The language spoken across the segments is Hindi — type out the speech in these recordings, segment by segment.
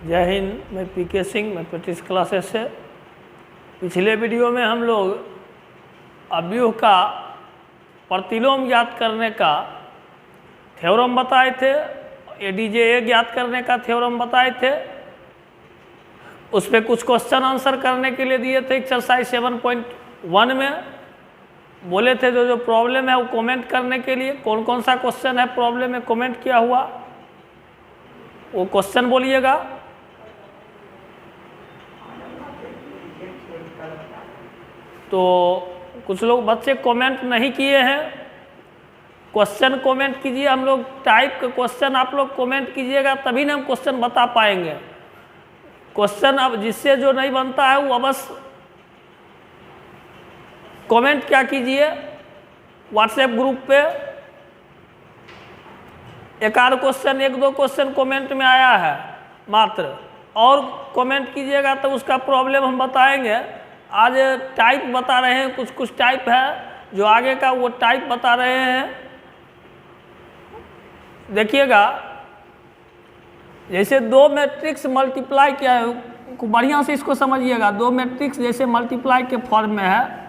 जय हिंद। मैं पीके सिंह, मैथमेटिक्स क्लासेस से। पिछले वीडियो में हम लोग अवयव का प्रतिलोम ज्ञात करने का थ्योरम बताए थे, एडीजे ज्ञात करने का थ्योरम बताए थे। उस पर कुछ क्वेश्चन आंसर करने के लिए दिए थे एक्सरसाइज 7.1 में। बोले थे जो प्रॉब्लम है वो कमेंट करने के लिए, कौन कौन सा क्वेश्चन है प्रॉब्लम में कमेंट किया हुआ वो क्वेश्चन बोलिएगा। तो कुछ लोग बच्चे कमेंट नहीं किए हैं, क्वेश्चन कमेंट कीजिए। हम लोग टाइप का क्वेश्चन आप लोग कमेंट कीजिएगा तभी ना हम क्वेश्चन बता पाएंगे। क्वेश्चन अब जिससे जो नहीं बनता है वो बस कमेंट क्या कीजिए व्हाट्सएप ग्रुप पे। एक आध क्वेश्चन, एक दो क्वेश्चन कमेंट में आया है मात्र, और कमेंट कीजिएगा तो उसका प्रॉब्लम हम बताएंगे। आज टाइप बता रहे हैं, कुछ कुछ टाइप है जो आगे का वो टाइप बता रहे हैं। देखिएगा, जैसे दो मैट्रिक्स मल्टीप्लाई किया है, बढ़िया से इसको समझिएगा। दो मैट्रिक्स जैसे मल्टीप्लाई के फॉर्म में है,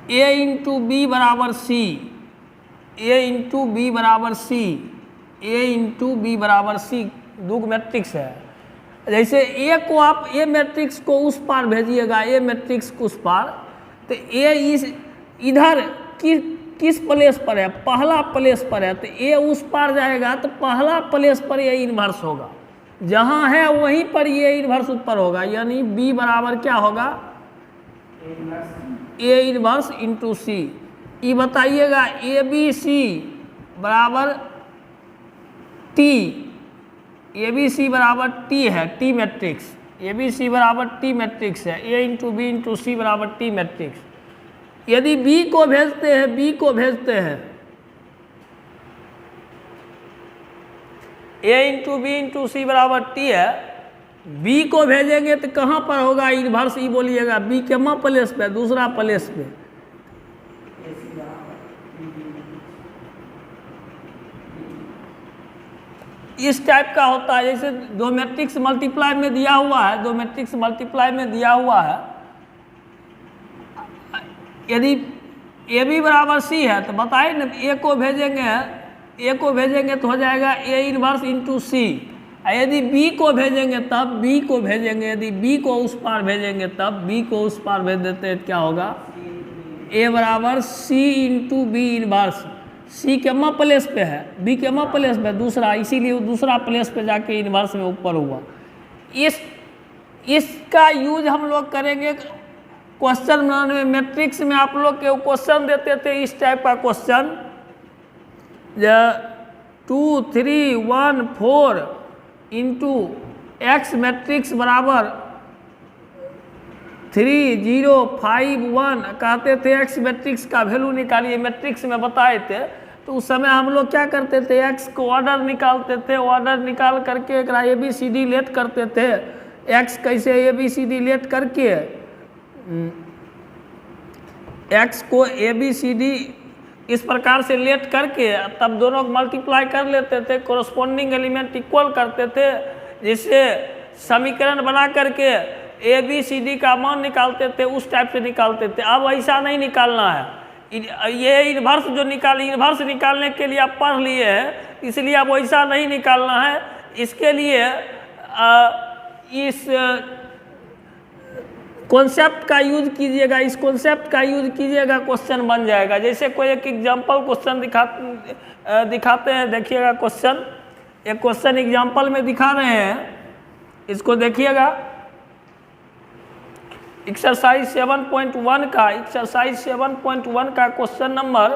a इंटू बी बराबर सी, a इंटू बी बराबर सी, a इंटू बी बराबर सी, दो मैट्रिक्स है। जैसे ए को आप ए मैट्रिक्स को उस पार भेजिएगा, ए मैट्रिक्स को उस पार, तो ए इस इधर किस प्लेस पर है? पहला प्लेस पर है। तो ए उस पार जाएगा तो पहला प्लेस पर ए इन्वर्स होगा, जहाँ है वहीं पर ये इन्वर्स ऊपर होगा। यानी बी बराबर क्या होगा? ए इन्वर्स इंटू सी। ये बताइएगा ए बी सी बराबर टी, ए बी सी बराबर टी है, T matrix. A B C बराबर टी मैट्रिक्स है, A into B into C बराबर टी मैट्रिक्स। यदि बी को भेजते हैं, बी को भेजते हैं, ए इंटू बी इंटू सी बराबर टी है, बी को भेजेंगे तो कहाँ पर होगा इन्वर्स? ई बोलिएगा बी के मा प्लेस पे? दूसरा प्लेस पे। इस टाइप का होता है। जैसे दो मैट्रिक्स मल्टीप्लाई में दिया हुआ है, दो मैट्रिक्स मल्टीप्लाई में दिया हुआ है, यदि ए बी बराबर सी है तो बताइए ना, ए को भेजेंगे तो हो जाएगा ए इन्वर्स इंटू सी। यदि बी को भेजेंगे तब बी को भेजेंगे, यदि बी को उस पार भेजेंगे तब बी को उस पार भेज देते हैं, क्या होगा? ए बराबर सी इंटू बी इन्वर्स। सी के मा प्लेस पे है, बी के मा प्लेस पे दूसरा, इसीलिए वो दूसरा प्लेस पे जाके इन्वर्स में ऊपर हुआ। इसका यूज हम लोग करेंगे क्वेश्चन बनाने में। मैट्रिक्स में आप लोग के क्वेश्चन देते थे इस टाइप का क्वेश्चन, 2 3 1 4 इंटू एक्स मैट्रिक्स बराबर 3 0 5 1 कहते थे। एक्स मैट्रिक्स का वैल्यू निकालिए, मैट्रिक्स में बताए थे। तो उस समय हम लोग क्या करते थे, एक्स को ऑर्डर निकालते थे, ऑर्डर निकाल करके एक A B C D let करते थे। एक्स कैसे A B C D let करके एक्स को ए बी सी डी इस प्रकार से लेट करके तब दोनों को मल्टीप्लाई कर लेते थे, कोरस्पोंडिंग एलिमेंट इक्वल करते थे, जिससे समीकरण बना करके ए बी सी डी का मान निकालते थे। उस टाइप से निकालते थे। अब ऐसा नहीं निकालना है। ये इन्वर्स जो इन्वर्स निकालने के लिए आप पढ़ लिए हैं, इसलिए अब वैसा नहीं निकालना है। इसके लिए इस कॉन्सेप्ट का यूज कीजिएगा, इस कॉन्सेप्ट का यूज कीजिएगा, क्वेश्चन बन जाएगा। जैसे कोई एक एग्जाम्पल क्वेश्चन दिखाते हैं, देखिएगा क्वेश्चन। एक क्वेश्चन एग्जाम्पल में दिखा रहे हैं, इसको देखिएगा। एक्सरसाइज 7.1 का क्वेश्चन नंबर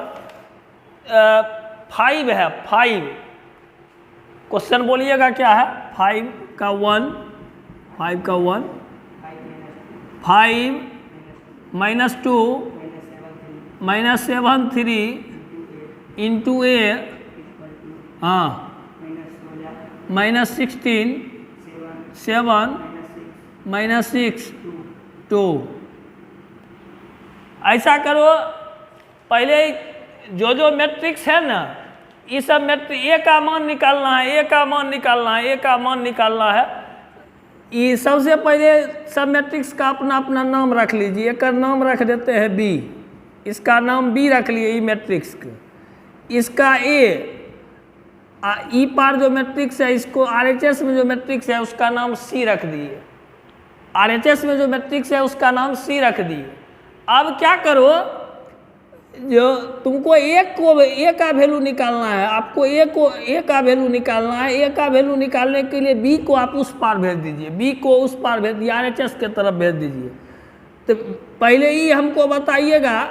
5 है। 5 क्वेश्चन बोलिएगा क्या है? 5 का 1 5 -2 -7 3 इंटू ए, हाँ, -16 7 -6 2। ऐसा करो, पहले जो मैट्रिक्स है ना, ये सब मैट्रिक्स ए का मान निकालना है, ए का मान निकालना है, ए का मान निकालना है। ये सबसे पहले सब मैट्रिक्स का अपना अपना नाम रख लीजिए। एक नाम रख देते हैं बी, इसका नाम बी रख लिए ई मैट्रिक्स का। इसका ए ई पार जो मैट्रिक्स है इसको आरएचएस में जो मैट्रिक्स है उसका नाम सी रख दिए। आरएचएस में जो मैट्रिक्स है उसका नाम सी रख दिए। अब क्या करो, जो तुमको ए का वैल्यू निकालना है, आपको ए का वैल्यू निकालना है। ए का वैल्यू निकालने के लिए बी को आप उस पार भेज दीजिए, बी को उस पार भेज दिए, आरएचएस के तरफ भेज दीजिए। तो पहले ही हमको बताइएगा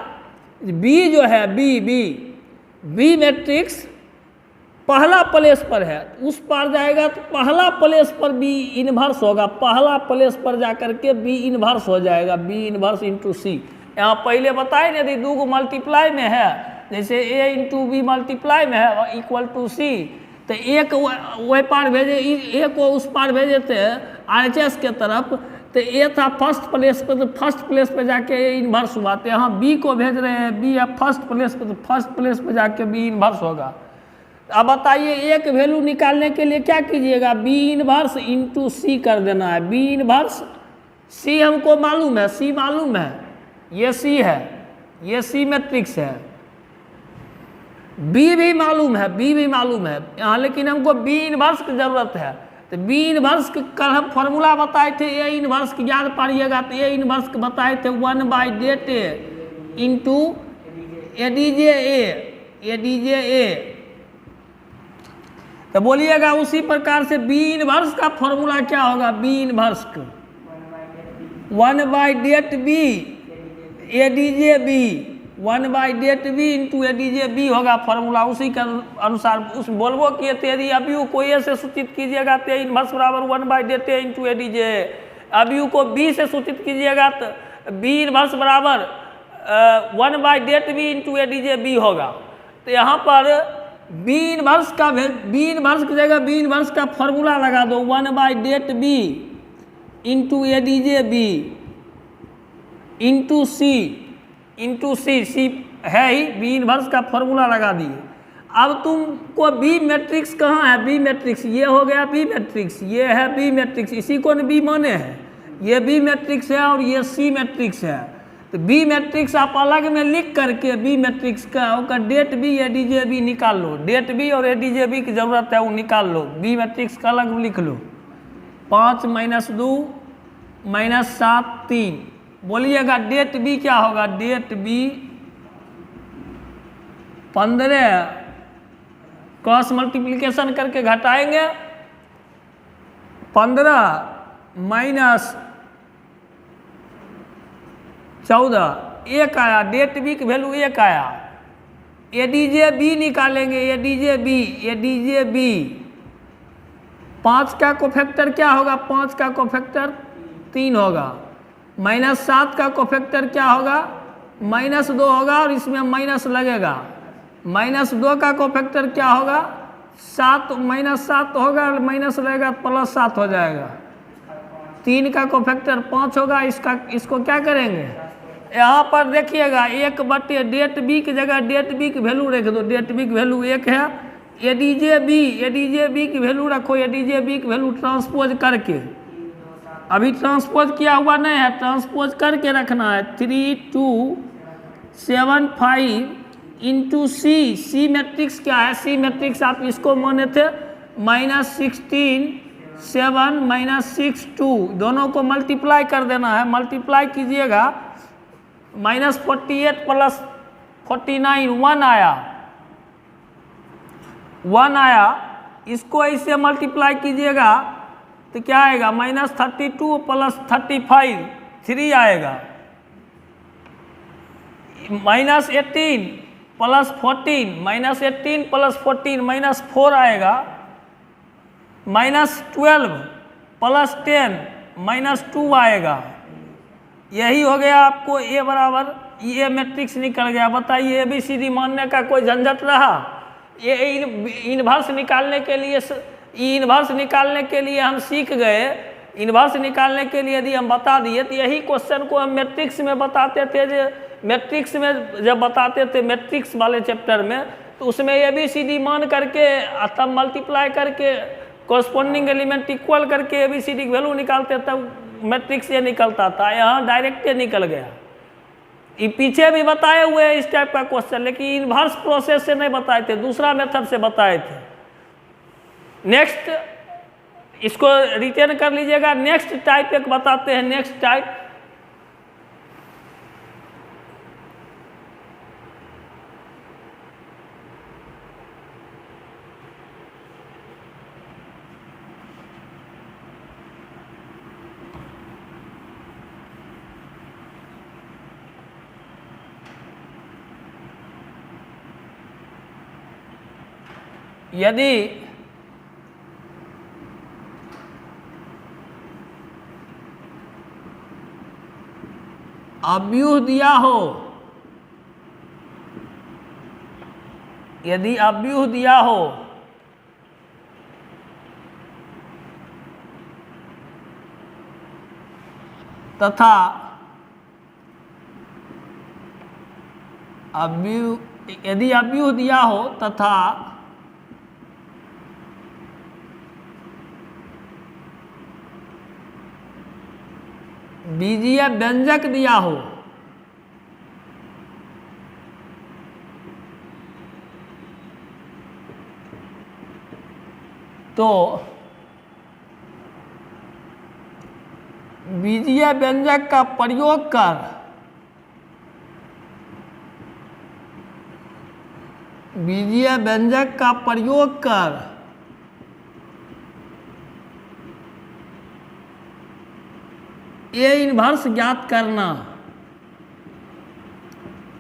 बी जो है बी मैट्रिक्स पहला प्लेस पर है, उस पार जाएगा तो पहला प्लेस पर बी इन्वर्स होगा, पहला प्लेस पर जाकर के बी इन्वर्स हो जाएगा, बी इन्वर्स इंटू सी। यहाँ पहले बताए ना, यदि दो को मल्टीप्लाई में है, जैसे ए इंटू बी मल्टीप्लाई में है इक्वल टू सी, तो एक वही पार भेजे, ए को उस पार भेजे थे आरएचएस के तरफ, तो ए था फर्स्ट प्लेस पर, तो फर्स्ट प्लेस पर जाके ए इन्वर्स हुआ। तो यहाँ बी को भेज रहे हैं, बी है फर्स्ट प्लेस पर, तो फर्स्ट प्लेस पर जाके बी इन्वर्स होगा। अब बताइए एक वैल्यू निकालने के लिए क्या कीजिएगा, बी इन्वर्स इंटू सी कर देना है। बी इन्वर्स सी हमको मालूम है, सी मालूम है, ये सी है, ये सी मैट्रिक्स है। बी भी मालूम है, बी भी मालूम है यहाँ, लेकिन हमको बी इन्वर्स की जरूरत है। तो बी इन्वर्स कल हम फॉर्मूला बताए थे, ए इन्वर्स की याद पाइएगा। तो ए इन्वर्स के बताए थे 1/det ए इंटू ए। तो बोलिएगा उसी प्रकार से बी इन्वर्स का फॉर्मूला क्या होगा, बी इन्वर्स का 1/det B ADJ B, 1/det B into ADJ B होगा फॉर्मूला। उसी के अनुसार उस बोलबो किए थे, यदि अभी को ए से सूचित कीजिएगा तो इन्वर्स बराबर 1/det इंटू एडीजे। अभी को बी से सूचित कीजिएगा तो बी इन्वर्स बराबर 1/det B into ADJ B होगा। तो यहाँ पर बी इन्वर्स की जगह बी इन्वर्स का फॉर्मूला लगा दो, 1/det B into ADJ B into C, C है ही, बी इन्वर्स का फॉर्मूला लगा दिए। अब तुमको बी मैट्रिक्स कहाँ है, बी मैट्रिक्स ये हो गया बी मैट्रिक्स, ये है बी मैट्रिक्स, इसी को न बी माने हैं, ये बी मैट्रिक्स है और ये सी मैट्रिक्स है। तो बी मैट्रिक्स आप अलग में लिख करके बी मैट्रिक्स का डेट बी एडीजे बी निकाल लो, डेट बी और एडीजे बी की जरूरत है वो निकाल लो, बी मैट्रिक्स का अलग लिख लो। 5 - 2 - 7 3। बोलिएगा डेट बी क्या होगा, डेट बी 15 क्रॉस मल्टीप्लिकेशन करके घटाएंगे, 15 - 14 1 आया, डेट बी की वैल्यू 1 आया। एडीजे बी निकालेंगे, एडीजे बी 5 का कोफैक्टर क्या होगा, 5 का कोफैक्टर 3 होगा। -7 का कोफैक्टर क्या होगा, -2 होगा और इसमें माइनस लगेगा। -2 का कोफैक्टर क्या होगा, 7 -7 होगा, माइनस लगेगा +7 हो जाएगा। 3 का कोफैक्टर 5 होगा, इसको क्या करेंगे, यहाँ पर देखिएगा 1/डेट बी की जगह डेट बी की वैल्यू रख दो, डेट बी की वैल्यू 1 है। एडीजे बी की वैल्यू रखो, एडीजे बी की वैल्यू ट्रांसपोज करके, अभी ट्रांसपोज किया हुआ नहीं है, ट्रांसपोज करके रखना है। 3275 इंटू सी मैट्रिक्स क्या है, सी मैट्रिक्स आप इसको माने थे -16 7 -6 2, दोनों को मल्टीप्लाई कर देना है। मल्टीप्लाई कीजिएगा, -48 + 49 1 आया, इसको ऐसे मल्टीप्लाई कीजिएगा तो क्या आएगा, -32 + 35 3 आएगा। -18 + 14 -18 + 14 -4 आएगा। -12 + 10 -2 आएगा। यही हो गया आपको ए बराबर, ये मैट्रिक्स निकल गया। बताइए ABCD मानने का कोई झंझट रहा, ये इन्वर्स निकालने के लिए इन्वर्स निकालने के लिए हम सीख गए। इन्वर्स निकालने के लिए यदि हम बता दिए तो यही क्वेश्चन को हम मैट्रिक्स में बताते थे, जो मैट्रिक्स में जब बताते थे मैट्रिक्स वाले चैप्टर में, तो उसमें ABCD मान करके तब मल्टीप्लाई करके कॉरस्पॉन्डिंग एलिमेंट इक्वल करके ABCD की वैल्यू निकालते, तब मैट्रिक्स ये निकलता था। यहाँ डायरेक्ट निकल गया। ये पीछे भी बताए हुए हैं इस टाइप का क्वेश्चन, लेकिन इन्वर्स प्रोसेस से नहीं बताए थे, दूसरा मेथड से बताए थे। नेक्स्ट, इसको रिटेन कर लीजिएगा। नेक्स्ट टाइप एक बताते हैं। नेक्स्ट टाइप, यदि अव्यूह दिया हो, यदि अव्यूह दिया हो तथा यदि अव्यूह दिया हो तथा बीजीय व्यंजक दिया हो, तो बीजीय व्यंजक का प्रयोग कर बीजीय व्यंजक का प्रयोग कर ए इन्वर्स ज्ञात करना।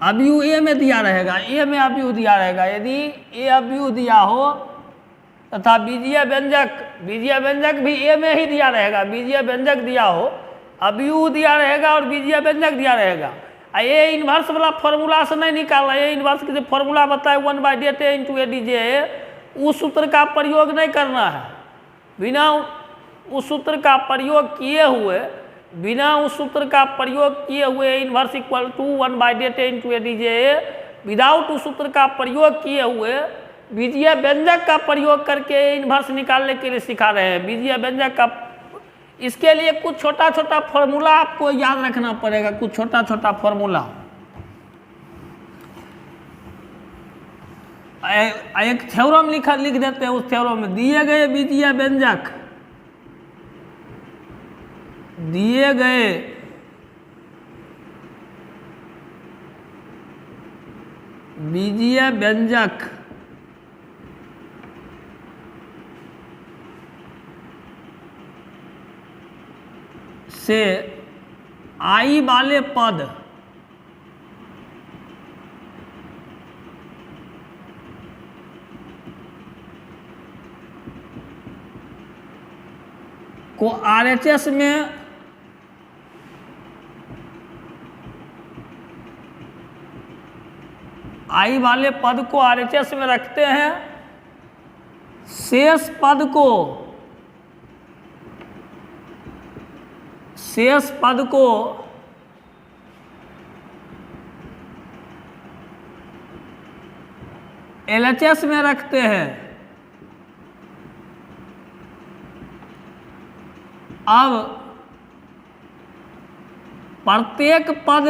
अव्यूह ए में दिया रहेगा, ए में अव्यूह दिया रहेगा। यदि ए अव्यूह दिया हो तथा बीजीय व्यंजक भी ए में ही दिया रहेगा। बीजीय व्यंजक दिया हो, अव्यूह दिया रहेगा और बीजीय व्यंजक दिया रहेगा। ए इन्वर्स वाला फॉर्मूला से नहीं निकालना। ए इन्वर्स के जो फॉर्मूला बताए 1/डेटा इंटू ADJ, उस सूत्र का प्रयोग नहीं करना है। बिना उस सूत्र का प्रयोग किए हुए इन्वर्स इक्वल टू 1/डेटा इंटू ADJ, विदाउट उस सूत्र का प्रयोग किए हुए बीजीय व्यंजक का प्रयोग करके इन्वर्स निकालने के लिए सिखा रहे हैं। बीजीय व्यंजक का, इसके लिए कुछ छोटा छोटा फॉर्मूला आपको याद रखना पड़ेगा। कुछ छोटा छोटा फॉर्मूला, एक थ्योरम लिख देते हैं। उस थ्योरम में दिए गए बीजीय व्यंजक, दिए गए बीजीय व्यंजक से आई वाले पद को RHS में आई वाले पद को RHS में रखते हैं। शेष पद को LHS में रखते हैं। अब प्रत्येक पद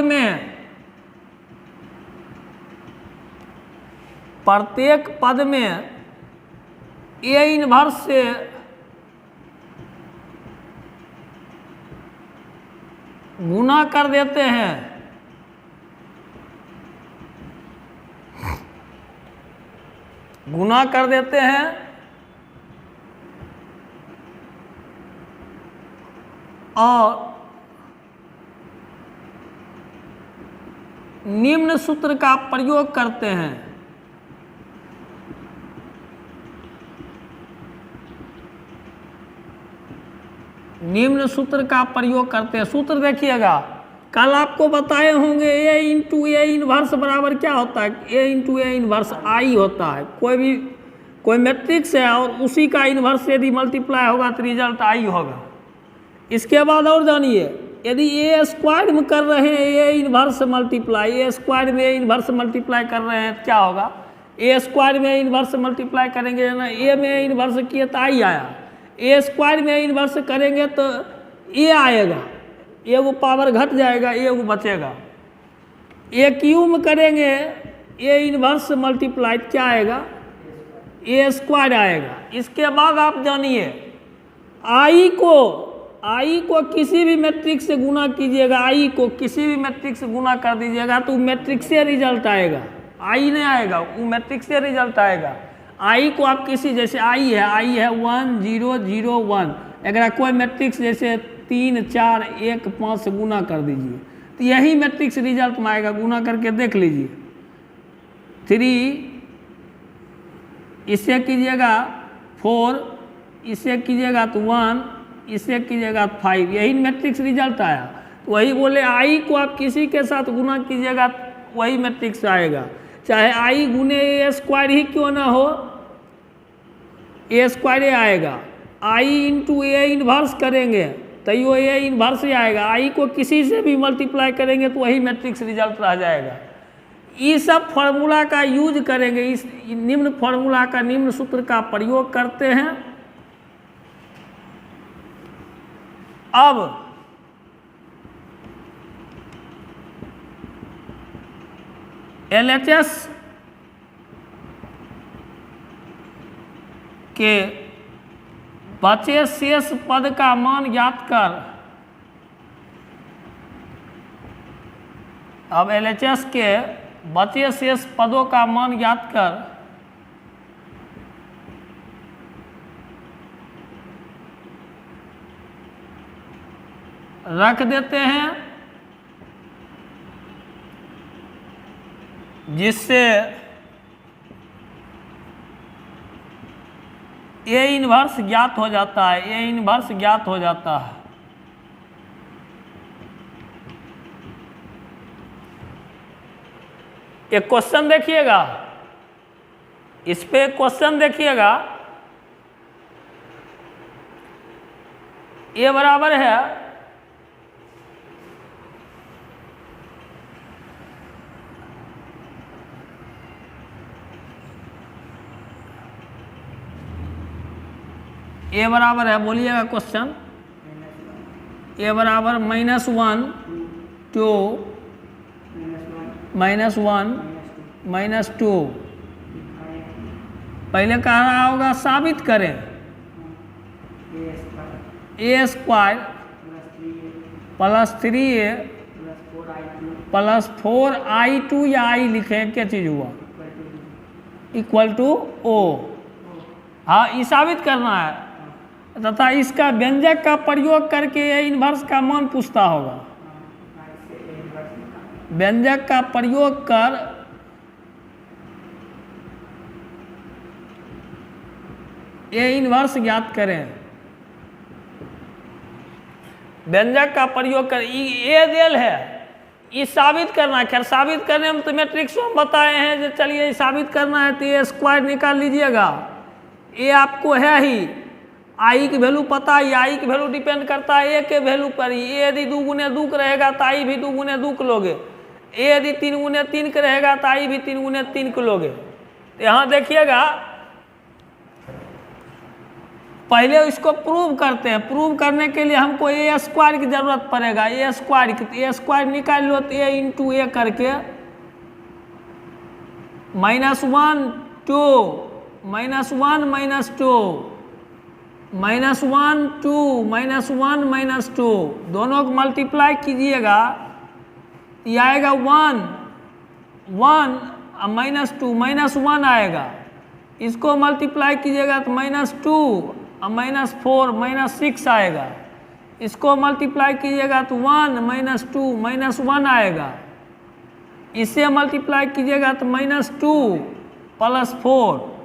में ए इन्वर्स से गुना कर देते हैं। और निम्न सूत्र का प्रयोग करते हैं। निम्न सूत्र का प्रयोग करते हैं। सूत्र देखिएगा, कल आपको बताए होंगे ए इंटू ए इन्वर्स बराबर क्या होता है। ए इंटू ए इन्वर्स आई होता है। कोई मैट्रिक्स है और उसी का इन्वर्स यदि मल्टीप्लाई होगा तो रिजल्ट आई होगा। इसके बाद और जानिए, यदि ए स्क्वायर में कर रहे हैं A inverse multiply, A square में ए इन्वर्स मल्टीप्लाई कर रहे हैं, क्या होगा। ए स्क्वायर में इन्वर्स मल्टीप्लाई करेंगे ना, ए में इन्वर्स किए तो आई आया, ए स्क्वायर में इन्वर्स करेंगे तो ए आएगा, एगो पावर घट जाएगा, एगो बचेगा। ए क्यूब में करेंगे ए इन्वर्स मल्टीप्लाई क्या आएगा, ए स्क्वायर आएगा। इसके बाद आप जानिए आई को किसी भी मैट्रिक्स से गुना कीजिएगा, आई को किसी भी मैट्रिक्स से गुना कर दीजिएगा तो मैट्रिक्स से रिजल्ट आएगा, आई नहीं आएगा, वो मैट्रिक्स से रिजल्ट आएगा। आई को आप किसी, जैसे आई है 1 0 0 1, अगर कोई मैट्रिक्स जैसे 3 4 1 5 से गुना कर दीजिए तो यही मैट्रिक्स रिजल्ट में आएगा, गुना करके देख लीजिए। 3 इससे कीजिएगा 4, इससे कीजिएगा तो 1, इससे कीजिएगा तो 5, यही मैट्रिक्स रिजल्ट आया। तो वही बोले आई को आप किसी के साथ गुना कीजिएगा वही मैट्रिक्स आएगा, चाहे आई गुने ए स्क्वायर ही क्यों ना हो, ए स्क्वायर आएगा। आई इंटू ए इन्वर्स करेंगे तो ए इन्वर्स ही आएगा, आई को किसी से भी मल्टीप्लाई करेंगे तो वही मैट्रिक्स रिजल्ट रह जाएगा। ये सब फॉर्मूला का यूज करेंगे, इस निम्न फॉर्मूला का, निम्न सूत्र का प्रयोग करते हैं। अब LHS के बचे शेष पद का मान ज्ञात कर। अब LHS के बचे शेष पदों का मान ज्ञात कर रख देते हैं, जिससे ए इन्वर्स ज्ञात हो जाता है, ए इन्वर्स ज्ञात हो जाता है। एक क्वेश्चन देखिएगा, इस पे क्वेश्चन देखिएगा, ए बराबर है ए बराबर है, बोलिएगा क्वेश्चन, ए बराबर -1 2 -1 -2। पहले कह रहा होगा साबित करें ए square plus 3a plus 4i2 या आई लिखें, क्या चीज़ हुआ, इक्वल टू ओ। हाँ, ये साबित करना है तथा इसका व्यंजक का प्रयोग करके ए इन्वर्स का मान पूछता होगा। व्यंजक का प्रयोग कर ए इन्वर्स ज्ञात करें, व्यंजक का प्रयोग कर, ए देल है, ये साबित करना है। खैर साबित करने में तो मैट्रिक्स हम बताए हैं, जो चलिए साबित करना है तो ए स्क्वायर निकाल लीजिएगा। ए आपको है ही, आई की वैल्यू पता है, आई की वैल्यू डिपेंड करता है ए के वैल्यू पर ही। ए यदि 2 गुने 2 रहेगा तो आई भी 2 गुने 2 लोगे, ए यदि 3 गुने 3 का रहेगा तो आई भी 3 गुने 3 को लोगे। तो यहाँ देखिएगा, पहले इसको प्रूव करते हैं। प्रूव करने के लिए हमको ए स्क्वायर की जरूरत पड़ेगा, ए स्क्वायर की। ए स्क्वायर निकाल लो तो ए इंटू ए करके -1 2 -1 -2 -1 2 -1 -2 दोनों को मल्टीप्लाई कीजिएगा, ये आएगा 1 1 -2 -1 आएगा। इसको मल्टीप्लाई कीजिएगा तो -2 -4 -6 आएगा। इसको मल्टीप्लाई कीजिएगा तो 1 -2 -1 आएगा। इससे मल्टीप्लाई कीजिएगा तो -2 + 4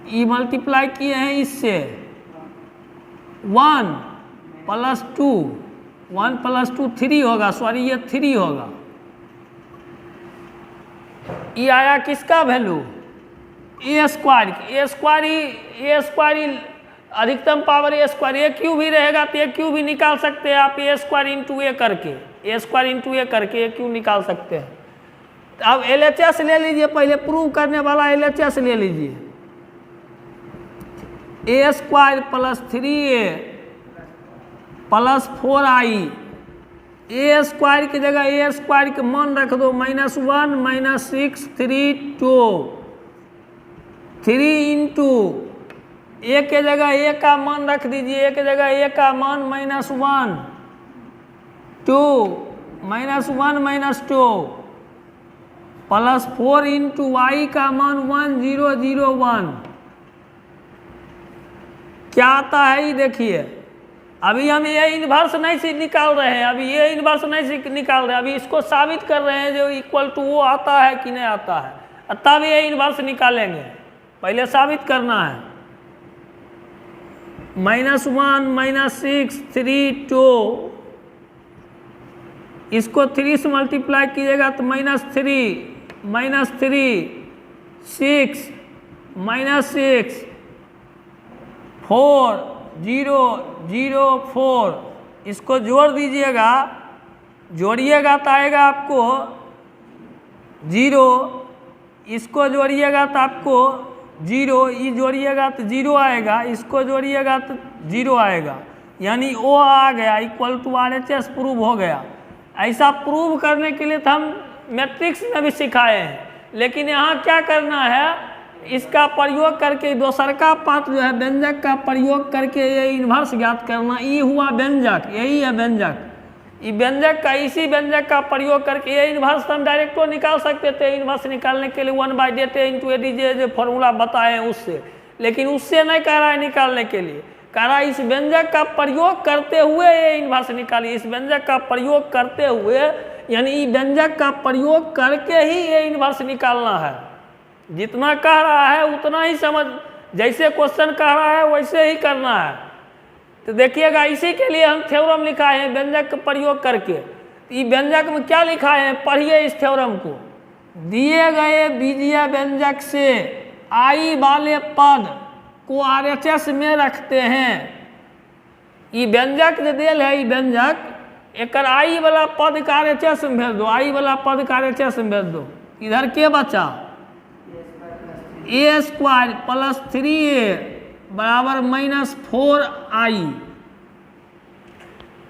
ये मल्टीप्लाई किए हैं इससे 1 + 2 1 + 2 3 होगा, सॉरी ये 3 होगा। ये आया किसका वैल्यू, ए स्क्वायर। ए स्क्वायर अधिकतम पावर ए स्क्वायर, ए क्यू भी रहेगा तो ए क्यू भी निकाल सकते हैं आप, ए स्क्वायर इंटू ए करके, ए स्क्वायर इंटू ए करके ए क्यू निकाल सकते हैं। तो अब LHS ले लीजिए, पहले प्रूव करने वाला LHS ले लीजिए, A square plus 3a plus 4i, A square की जगह ए स्क्वायर के मान रख दो -1 -6 3 2, 3 इंटू ए के जगह ए का मान रख दीजिए, ए के जगह ए का मान -1 2 -1 -2 प्लस 4 इंटू वाई का मान 1 0 0 1। क्या आता है ये देखिए, अभी हम ये इन्वर्स नहीं से निकाल रहे हैं, अभी ये इन्वर्स नहीं से निकाल रहे हैं, अभी इसको साबित कर रहे हैं जो इक्वल टू वो आता है कि नहीं आता है, तब ये इन्वर्स निकालेंगे। पहले साबित करना है, -1 -6 3 2, इसको 3 से मल्टीप्लाई कीजिएगा तो -3 6 -6 4 0 0 4, इसको जोड़ दीजिएगा, जोड़िएगा तो आएगा आपको 0, इसको जोड़िएगा तो आपको 0, ये जोड़िएगा तो 0 आएगा, इसको जोड़िएगा तो 0 आएगा, यानी ओ आ गया इक्वल टू RHS प्रूव हो गया। ऐसा प्रूव करने के लिए तो हम मैट्रिक्स में भी सिखाए हैं, लेकिन यहाँ क्या करना है, इसका प्रयोग करके दूसर का पार्ट जो है व्यंजक का प्रयोग करके ये इन्वर्स ज्ञात करना, ये हुआ व्यंजक, यही है व्यंजक। ये व्यंजक का, इसी व्यंजक का प्रयोग करके ये इन्वर्स हम डायरेक्ट तो निकाल सकते थे। इन्वर्स निकालने के लिए 1/dt इंटू ADJ जो फॉर्मूला बताए हैं उससे, लेकिन उससे नहीं कह रहा है निकालने के लिए, कह रहा है इस व्यंजक का प्रयोग करते हुए ये इन्वर्स निकालिए। इस व्यंजक का प्रयोग करते हुए यानी व्यंजक का प्रयोग करके ही ये इन्वर्स निकालना है। जितना कह रहा है उतना ही समझ, जैसे क्वेश्चन कह रहा है वैसे ही करना है। तो देखिएगा, इसी के लिए हम थ्योरम लिखा है व्यंजक का प्रयोग करके। ये व्यंजक में क्या लिखा है, पढ़िए इस थ्योरम को। दिए गए बीजीय व्यंजक से आई वाले पद को RHS में रखते हैं। ये व्यंजक जो दिल है, ये व्यंजक एक आई वाला पद का RHS में भेज दो, आई वाला पद का RHS में भेज दो। इधर के बचा ए स्क्वायर प्लस 3a बराबर -4i।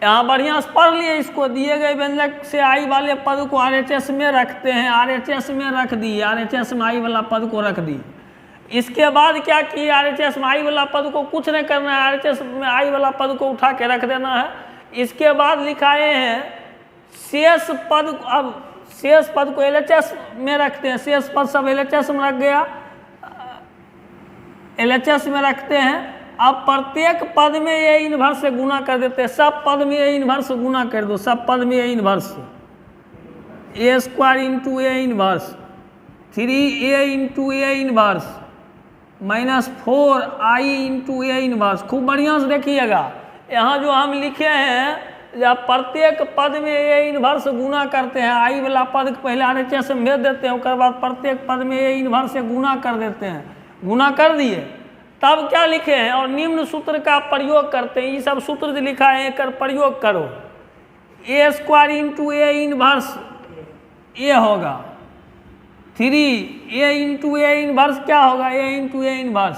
यहाँ बढ़िया से पढ़ लिए इसको। दिए गए व्यंजक से आई वाले पद को RHS में रखते हैं, RHS में रख दिए, RHS में आई वाला पद को रख दी। इसके बाद क्या किए, RHS में आई वाला पद को कुछ नहीं करना है, RHS में आई वाला पद को उठा के रख देना है। इसके बाद लिखाए हैं शेष पद, अब शेष पद को LHS में रखते हैं, शेष पद सब LHS में रख गया, LHS में रखते हैं। अब प्रत्येक पद में ये इन्वर्स से गुना कर देते हैं, सब पद में ये इन्वर्स गुना कर दो, सब पद में ये inverse, A square into A inverse 3a into A inverse -4i into A inverse. खूब बढ़िया से देखिएगा, यहाँ जो हम लिखे हैं, जब प्रत्येक पद में ए इन्वर्स गुना करते हैं, आई वाला पद को पहले RHS में भेज देते हैं, उसके बाद प्रत्येक पद में ए इन्वर्स से गुना कर देते हैं। गुना कर दिए, तब क्या लिखे हैं, और निम्न सूत्र का प्रयोग करते हैं। ये सब सूत्र जो लिखा है एक प्रयोग करो, ए स्क्वायर इंटू ए इन्वर्स ए होगा 3a इंटू ए इन्वर्स क्या होगा, ए into A inverse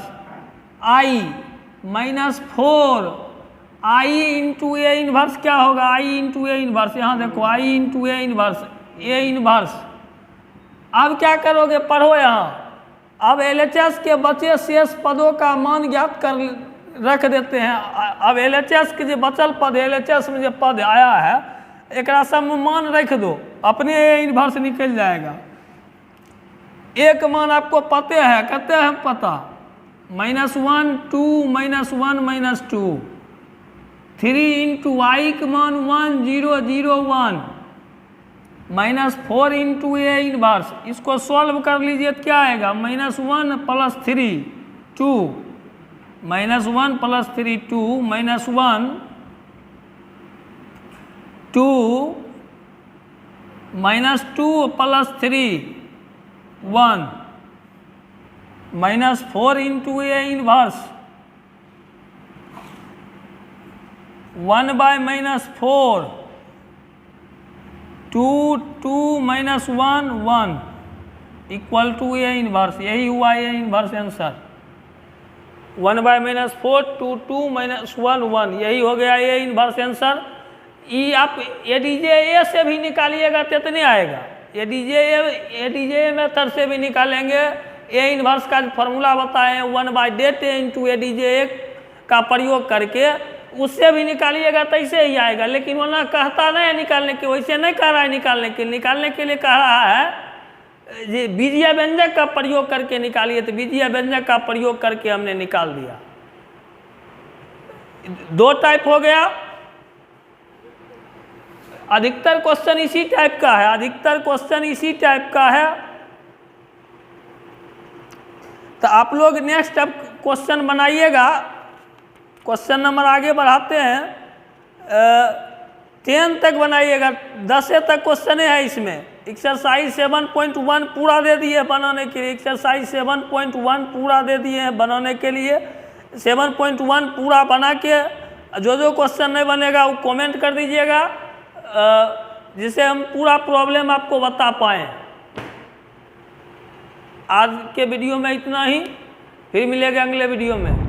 I -4 I into A inverse क्या होगा, आई इंटू ए इन्वर्स, यहाँ देखो आई into A inverse A inverse. अब क्या करोगे, पढ़ो यहाँ। अब LHS के बचे शेष पदों का मान ज्ञात कर रख देते हैं। अब LHS के जो बचल पद, LHS में जो पद आया है, एक सब में मान रख दो, अपने ए इन्वर्स निकल जाएगा। एक मान आपको पते है, कहते हैं पता, -1 2 -1 -2 3 इंटू आई का मान 1 0 0 1 -4 इंटू ए इन्वर्स। इसको सॉल्व कर लीजिए तो क्या आएगा, -1 + 3 2 -1 + 3 2 -1 2 -2 + 3 1 -4 into A inverse 1/-4 2 2 -1 1 equal to A inverse, यही हुआ ए इनवर्स आंसर। 1/-4 2 2 -1 1 यही हो गया ए इनवर्स आंसर। ये आप एडीजे से भी निकालिएगा तो नहीं आएगा, एडीजे मेथड से भी निकालेंगे। ए इनवर्स का फॉर्मूला बताएं 1/det इंटू एडीजे का प्रयोग करके, उससे भी निकालिएगा तो ऐसे ही आएगा। लेकिन वरना कहता नहीं है निकालने के, वैसे नहीं कह रहा है निकालने के लिए कह रहा है जी बीजीय व्यंजक का प्रयोग करके निकालिए, तो बीजीय व्यंजक का प्रयोग करके हमने निकाल दिया। दो टाइप हो गया, अधिकतर क्वेश्चन इसी टाइप का है, अधिकतर क्वेश्चन इसी टाइप का है। तो आप लोग नेक्स्ट अब क्वेश्चन बनाइएगा। क्वेश्चन नंबर आगे बढ़ाते हैं, 10 तक बनाइएगा, 10 तक क्वेश्चन है इसमें। एक्सरसाइज 7.1 पूरा दे दिए बनाने के लिए, एक्सरसाइज 7.1 पूरा दे दिए हैं बनाने के लिए। 7.1 पूरा बना के जो क्वेश्चन नहीं बनेगा वो कमेंट कर दीजिएगा, जिससे हम पूरा प्रॉब्लम आपको बता पाएँ। आज के वीडियो में इतना ही, फिर मिलेगा अगले वीडियो में।